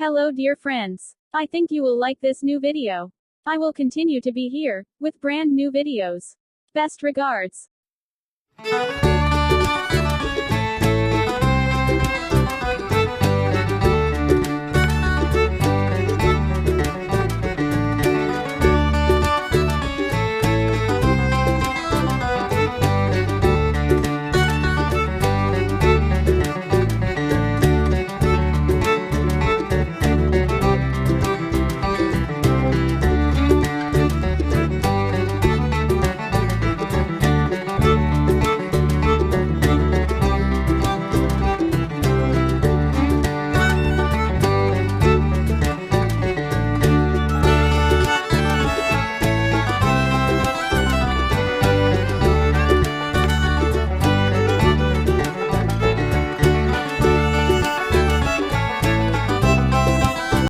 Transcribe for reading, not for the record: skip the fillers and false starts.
Hello dear friends. I think you will like this new video. I will continue to be here, with brand new videos. Best regards.